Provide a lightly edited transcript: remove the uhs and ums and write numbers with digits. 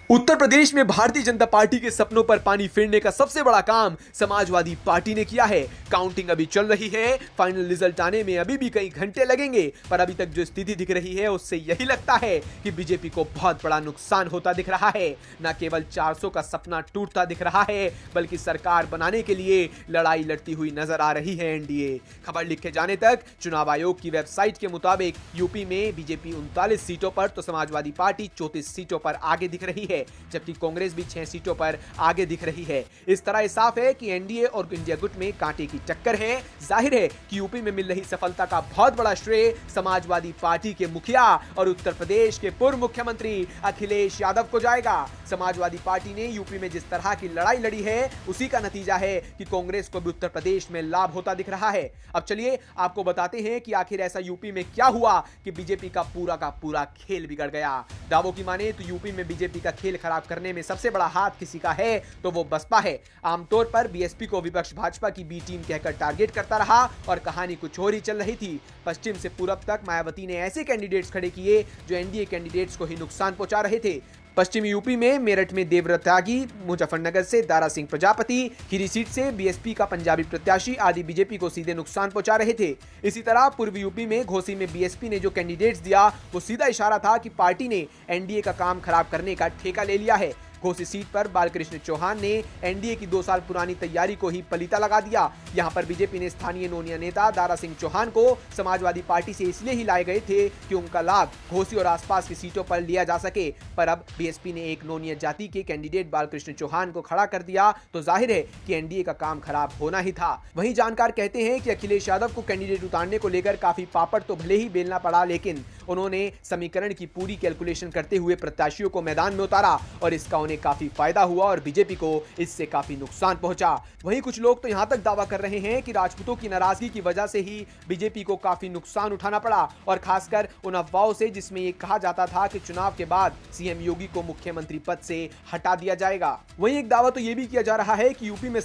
उत्तर प्रदेश में भारतीय जनता पार्टी के सपनों पर पानी फेरने का सबसे बड़ा काम समाजवादी पार्टी ने किया है। काउंटिंग अभी चल रही है, फाइनल रिजल्ट आने में अभी भी कई घंटे लगेंगे, पर अभी तक जो स्थिति दिख रही है उससे यही लगता है कि बीजेपी को बहुत बड़ा नुकसान होता दिख रहा है। न केवल 400 का सपना टूटता दिख रहा है, बल्कि सरकार बनाने के लिए लड़ाई लड़ती हुई नजर आ रही है एनडीए। खबर लिखे जाने तक चुनाव आयोग की वेबसाइट के मुताबिक यूपी में बीजेपी 39 सीटों पर तो समाजवादी पार्टी 34 सीटों पर आगे दिख रही है, जबकि कांग्रेस भी 6 सीटों पर आगे दिख रही है। इस तरह यह साफ है कि एनडीए और इंडिया गुट में कांटे की टक्कर है। जाहिर है कि यूपी में मिल रही सफलता का बहुत बड़ा श्रेय समाजवादी पार्टी के मुखिया और उत्तर प्रदेश के पूर्व मुख्यमंत्री अखिलेश यादव को जाएगा। समाजवादी पार्टी ने यूपी में जिस तरह की लड़ाई लड़ी है, उसी का नतीजा है कि कांग्रेस को भी उत्तर प्रदेश में लाभ होता दिख रहा है। अब चलिए आपको बताते हैं कि आखिर ऐसा यूपी में क्या हुआ कि बीजेपी का पूरा खेल बिगड़ गया। दावों की माने तो यूपी में बीजेपी का खेल खराब करने में सबसे बड़ा हाथ किसी का है तो वो बसपा है। आमतौर पर बीएसपी को विपक्ष भाजपा की बी टीम कहकर टारगेट करता रहा और कहानी कुछ और ही चल रही थी। पश्चिम से पूरब तक मायावती ने ऐसे कैंडिडेट्स खड़े किए जो एनडीए कैंडिडेट्स को ही नुकसान पहुंचा रहे थे। पश्चिमी यूपी में मेरठ में देवव्रत त्यागी, मुजफ्फरनगर से दारा सिंह प्रजापति, खीरी सीट से बीएसपी का पंजाबी प्रत्याशी आदि बीजेपी को सीधे नुकसान पहुंचा रहे थे। इसी तरह पूर्वी यूपी में घोसी में बीएसपी ने जो कैंडिडेट्स दिया वो सीधा इशारा था कि पार्टी ने एनडीए का काम खराब करने का ठेका ले लिया है। घोसी सीट पर बालकृष्ण चौहान ने एनडीए की 2 साल पुरानी तैयारी को ही पलीता लगा दिया। यहां पर बीजेपी ने स्थानीय नोनिया नेता दारा सिंह चौहान को समाजवादी पार्टी से इसलिए ही लाए गए थे कि उनका लाभ घोसी और आसपास की सीटों पर लिया जा सके, पर अब बीएसपी ने एक नोनिया जाति के कैंडिडेट बालकृष्ण चौहान को खड़ा कर दिया तो जाहिर है कि एनडीए का काम खराब होना ही था। वहीं जानकार कहते हैं कि अखिलेश यादव को कैंडिडेट उतारने को लेकर काफी पापड़ तो भले ही बेलना पड़ा, लेकिन उन्होंने समीकरण की पूरी कैलकुलेशन करते हुए प्रत्याशियों को मैदान में उतारा और इसका उन्हें काफी फायदा हुआ और बीजेपी को इससे काफी नुकसान पहुंचा। वहीं कुछ लोग तो यहां तक दावा कर रहे हैं कि राजपूतों की नाराजगी की वजह से ही बीजेपी को काफी नुकसान उठाना पड़ा, और खासकर उन अफवाहों से जिसमें यह कहा जाता था कि चुनाव के बाद सीएम योगी को मुख्यमंत्री पद से हटा दिया जाएगा। वहीं एक दावा तो यह भी किया जा रहा है कि यूपी में